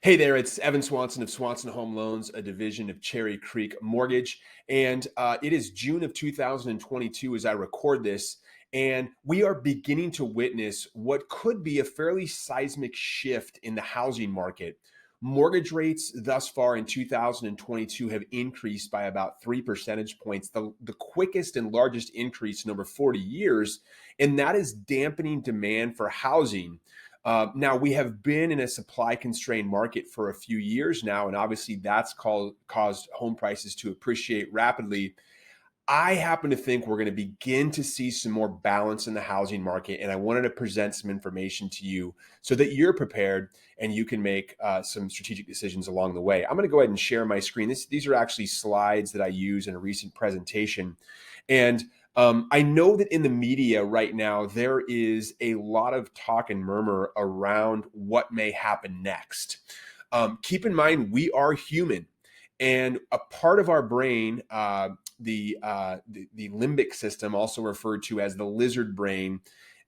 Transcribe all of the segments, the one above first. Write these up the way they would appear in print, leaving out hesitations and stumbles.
Hey there, it's Evan Swanson of Swanson Home Loans, a division of Cherry Creek Mortgage. And it is June of 2022 as I record this. And we are beginning to witness what could be a fairly seismic shift in the housing market. Mortgage rates thus far in 2022 have increased by about 3 percentage points, the quickest and largest increase in over 40 years. And that is dampening demand for housing. Now, we have been in a supply constrained market for a few years now, and obviously that's caused home prices to appreciate rapidly. I happen to think we're going to begin to see some more balance in the housing market, and I wanted to present some information to you so that you're prepared and you can make some strategic decisions along the way. I'm going to go ahead and share my screen. These are actually slides that I use in a recent presentation. And I know that in the media right now, there is a lot of talk and murmur around what may happen next. Keep in mind, we are human, and a part of our brain, the limbic system, also referred to as the lizard brain,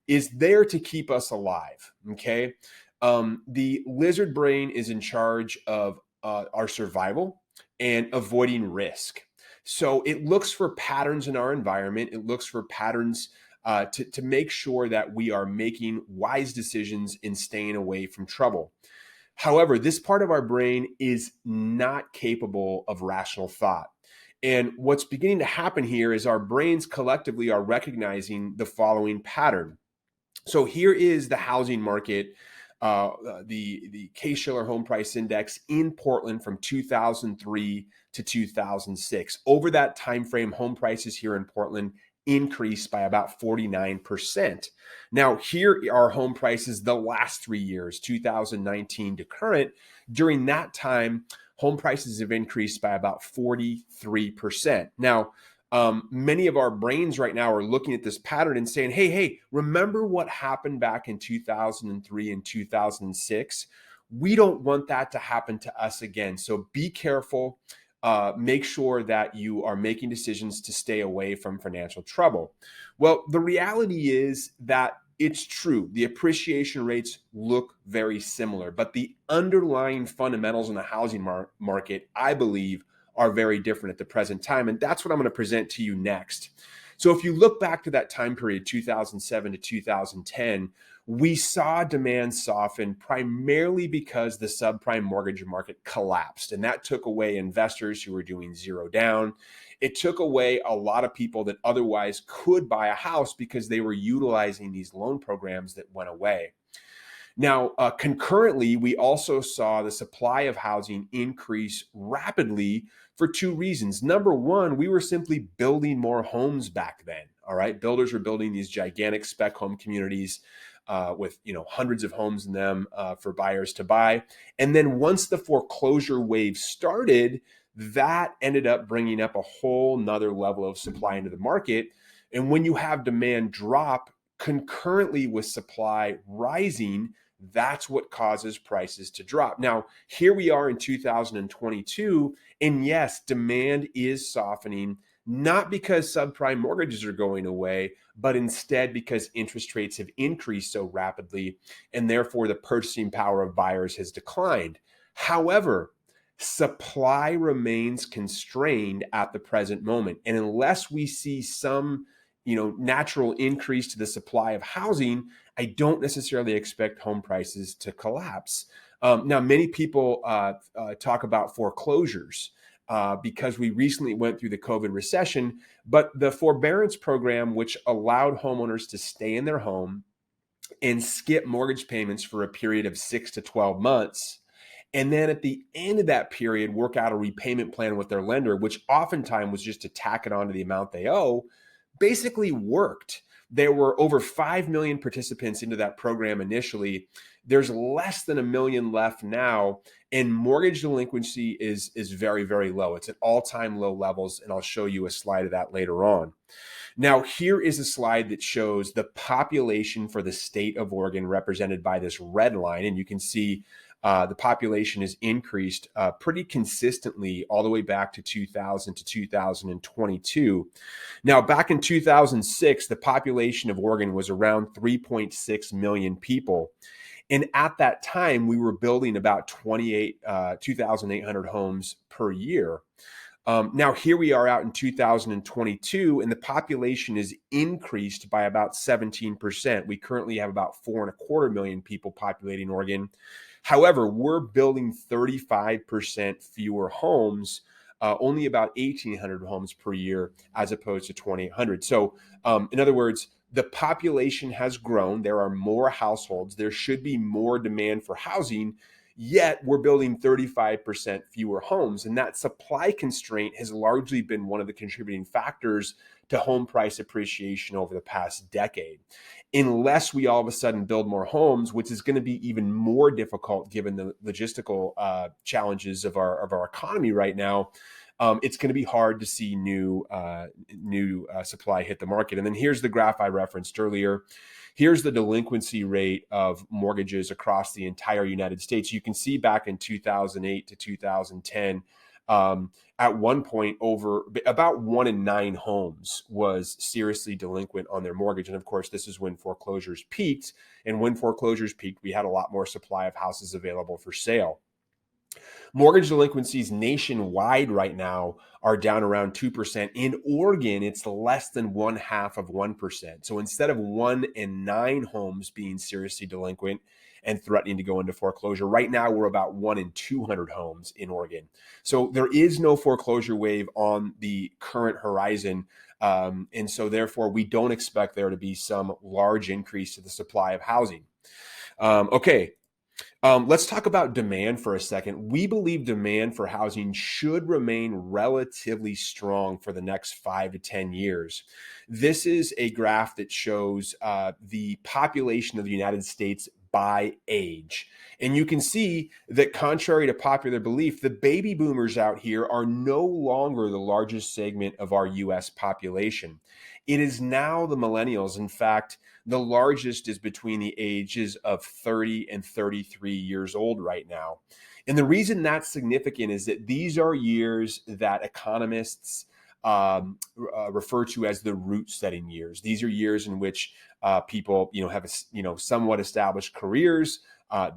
is there to keep us alive. Okay, the lizard brain is in charge of our survival and avoiding risk. So it looks for patterns in our environment. It looks for patterns to make sure that we are making wise decisions and staying away from trouble. However, this part of our brain is not capable of rational thought. And what's beginning to happen here is our brains collectively are recognizing the following pattern. So here is the housing market, the Case-Shiller Home Price Index in Portland from 2003 to 2006. Over that time frame, home prices here in Portland increased by about 49%. Now, here are home prices the last 3 years, 2019 to current. During that time, home prices have increased by about 43%. Now, many of our brains right now are looking at this pattern and saying, hey, remember what happened back in 2003 and 2006? We don't want that to happen to us again. So be careful. Make sure that you are making decisions to stay away from financial trouble. Well, the reality is that it's true. The appreciation rates look very similar, but the underlying fundamentals in the housing market, I believe, are very different at the present time. And that's what I'm going to present to you next. So if you look back to that time period, 2007 to 2010, we saw demand soften primarily because the subprime mortgage market collapsed. And that took away investors who were doing zero down. It took away a lot of people that otherwise could buy a house because they were utilizing these loan programs that went away. Now, concurrently, we also saw the supply of housing increase rapidly for two reasons. Number one, we were simply building more homes back then. All right, builders were building these gigantic spec home communities with hundreds of homes in them for buyers to buy. And then once the foreclosure wave started, that ended up bringing up a whole nother level of supply into the market. And when you have demand drop concurrently with supply rising, that's what causes prices to drop. Now, here we are in 2022, and yes, demand is softening, not because subprime mortgages are going away, but instead because interest rates have increased so rapidly, and therefore the purchasing power of buyers has declined. However, supply remains constrained at the present moment, and unless we see some natural increase to the supply of housing, I don't necessarily expect home prices to collapse. Now, many people talk about foreclosures because we recently went through the COVID recession, but the forbearance program, which allowed homeowners to stay in their home and skip mortgage payments for a period of 6 to 12 months, and then at the end of that period, work out a repayment plan with their lender, which oftentimes was just to tack it on to the amount they owe, basically worked. There were over 5 million participants into that program initially. There's less than 1 million left now, and mortgage delinquency is very, very low. It's at all-time low levels, and I'll show you a slide of that later on. Now, here is a slide that shows the population for the state of Oregon represented by this red line, and you can see the population has increased pretty consistently all the way back to 2000 to 2022. Now, back in 2006, the population of Oregon was around 3.6 million people. And at that time, we were building about 2,800 homes per year. Now, here we are out in 2022, and the population is increased by about 17%. We currently have about 4.25 million people populating Oregon. However, we're building 35% fewer homes, only about 1,800 homes per year, as opposed to 2,800. So, in other words, the population has grown. There are more households. There should be more demand for housing. Yet we're building 35% fewer homes. And that supply constraint has largely been one of the contributing factors to home price appreciation over the past decade. Unless we all of a sudden build more homes, which is going to be even more difficult given the logistical challenges of our economy right now, it's going to be hard to see new supply hit the market. And then here's the graph I referenced earlier. Here's the delinquency rate of mortgages across the entire United States. You can see back in 2008 to 2010, at one point, over about 1 in 9 homes was seriously delinquent on their mortgage. And of course, this is when foreclosures peaked. And when foreclosures peaked, we had a lot more supply of houses available for sale. Mortgage delinquencies nationwide right now are down around 2%. In Oregon, it's less than 0.5%. So instead of 1 in 9 homes being seriously delinquent and threatening to go into foreclosure, right now we're about 1 in 200 homes in Oregon. So there is no foreclosure wave on the current horizon. And so therefore, we don't expect there to be some large increase to the supply of housing. Okay. Let's talk about demand for a second. We believe demand for housing should remain relatively strong for the next 5 to 10 years. This is a graph that shows the population of the United States by age. And you can see that contrary to popular belief, the baby boomers out here are no longer the largest segment of our US population. It is now the millennials. In fact, the largest is between the ages of 30 and 33 years old right now. And the reason that's significant is that these are years that economists refer to as the root setting years. These are years in which people, have somewhat established careers.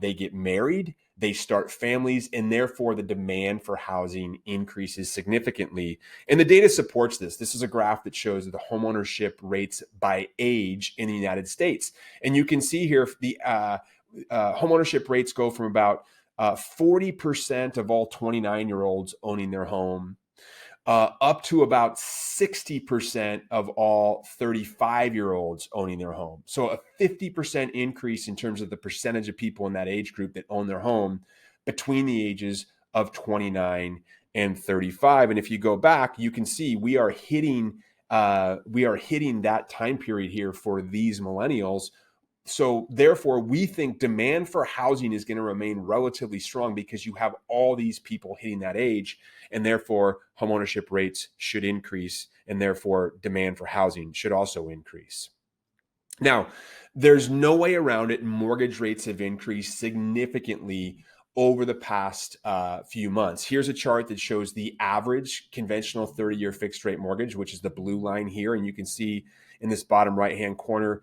They get married, they start families, and therefore the demand for housing increases significantly. And the data supports this. This is a graph that shows the homeownership rates by age in the United States. And you can see here the homeownership rates go from about 40% of all 29-year-olds owning their home up to about 60% of all 35-year-olds owning their home. So a 50% increase in terms of the percentage of people in that age group that own their home between the ages of 29 and 35. And if you go back, you can see we are hitting that time period here for these millennials. So therefore, we think demand for housing is going to remain relatively strong because you have all these people hitting that age, and therefore homeownership rates should increase, and therefore demand for housing should also increase. Now, there's no way around it. Mortgage rates have increased significantly over the past few months. Here's a chart that shows the average conventional 30-year fixed rate mortgage, which is the blue line here. And you can see in this bottom right-hand corner,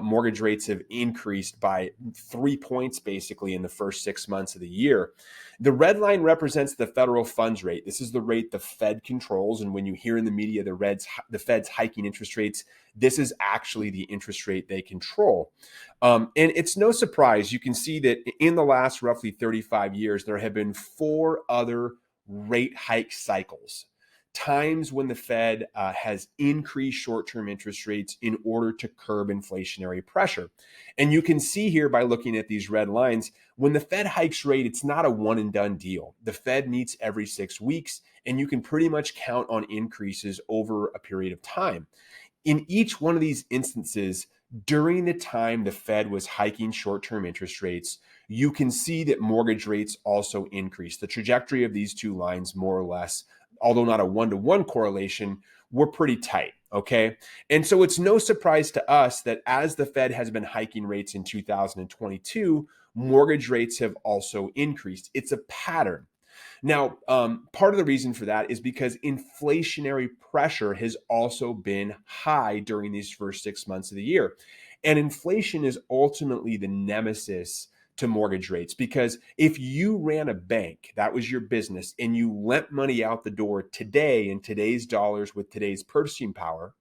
mortgage rates have increased by 3 points basically in the first 6 months of the year. The red line represents the federal funds rate. This is the rate the Fed controls. And when you hear in the media the Fed's hiking interest rates, this is actually the interest rate they control. And it's no surprise. You can see that in the last roughly 35 years, there have been 4 other rate hike cycles. Times when the Fed has increased short-term interest rates in order to curb inflationary pressure. And you can see here by looking at these red lines, when the Fed hikes rate, it's not a one and done deal. The Fed meets every 6 weeks, and you can pretty much count on increases over a period of time. In each one of these instances, during the time the Fed was hiking short-term interest rates, you can see that mortgage rates also increased. The trajectory of these two lines, more or less, although not a one-to-one correlation, were pretty tight, okay? And so it's no surprise to us that as the Fed has been hiking rates in 2022, mortgage rates have also increased. It's a pattern. Now, part of the reason for that is because inflationary pressure has also been high during these first 6 months of the year. And inflation is ultimately the nemesis to mortgage rates, because if you ran a bank, that was your business, and you lent money out the door today in today's dollars with today's purchasing power,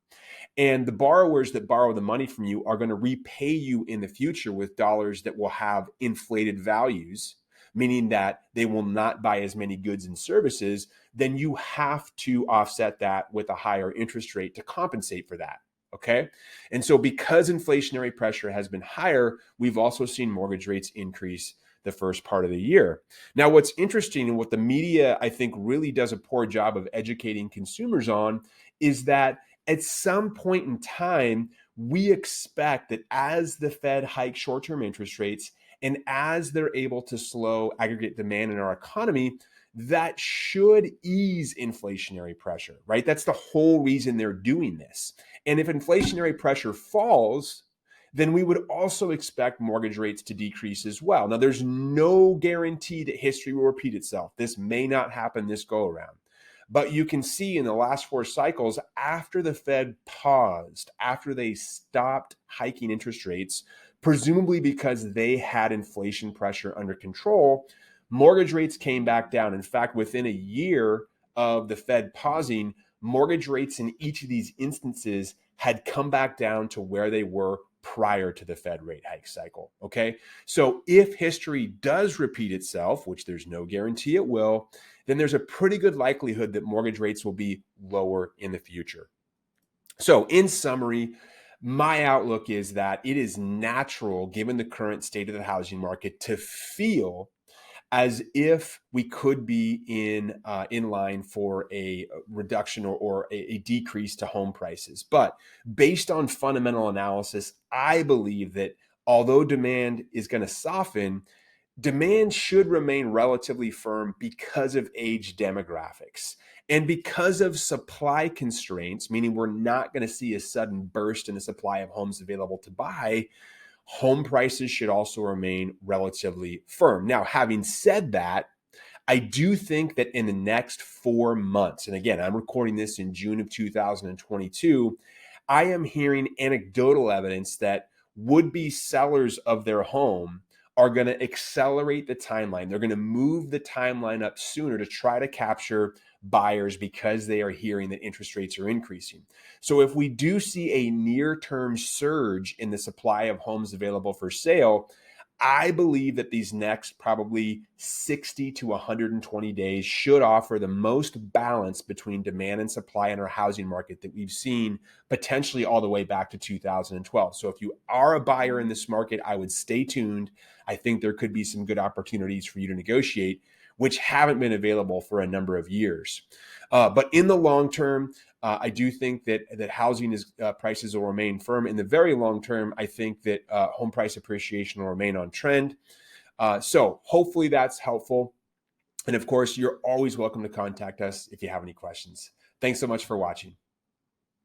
and the borrowers that borrow the money from you are going to repay you in the future with dollars that will have inflated values, meaning that they will not buy as many goods and services, then you have to offset that with a higher interest rate to compensate for that. Okay. And so because inflationary pressure has been higher, we've also seen mortgage rates increase the first part of the year. Now, what's interesting and what the media, I think, really does a poor job of educating consumers on is that at some point in time, we expect that as the Fed hikes short-term interest rates and as they're able to slow aggregate demand in our economy, that should ease inflationary pressure, right? That's the whole reason they're doing this. And if inflationary pressure falls, then we would also expect mortgage rates to decrease as well. Now, there's no guarantee that history will repeat itself. This may not happen this go around. But you can see in the last 4 cycles, after the Fed paused, after they stopped hiking interest rates, presumably because they had inflation pressure under control, mortgage rates came back down. In fact, within a year of the Fed pausing, mortgage rates in each of these instances had come back down to where they were prior to the Fed rate hike cycle. Okay. So if history does repeat itself, which there's no guarantee it will, then there's a pretty good likelihood that mortgage rates will be lower in the future. So in summary, my outlook is that it is natural, given the current state of the housing market, to feel as if we could be in line for a reduction or a decrease to home prices. But based on fundamental analysis, I believe that although demand is going to soften, demand should remain relatively firm because of age demographics and because of supply constraints, meaning we're not going to see a sudden burst in the supply of homes available to buy. Home prices should also remain relatively firm. Now, having said that, I do think that in the next 4 months, and again, I'm recording this in June of 2022, I am hearing anecdotal evidence that would-be sellers of their home are going to accelerate the timeline. They're going to move the timeline up sooner to try to capture buyers because they are hearing that interest rates are increasing. So if we do see a near-term surge in the supply of homes available for sale, I believe that these next probably 60 to 120 days should offer the most balance between demand and supply in our housing market that we've seen potentially all the way back to 2012. So if you are a buyer in this market, I would stay tuned. I think there could be some good opportunities for you to negotiate, which haven't been available for a number of years. But in the long term, I do think that housing prices will remain firm. In the very long term, I think that home price appreciation will remain on trend. So hopefully that's helpful. And of course, you're always welcome to contact us if you have any questions. Thanks so much for watching.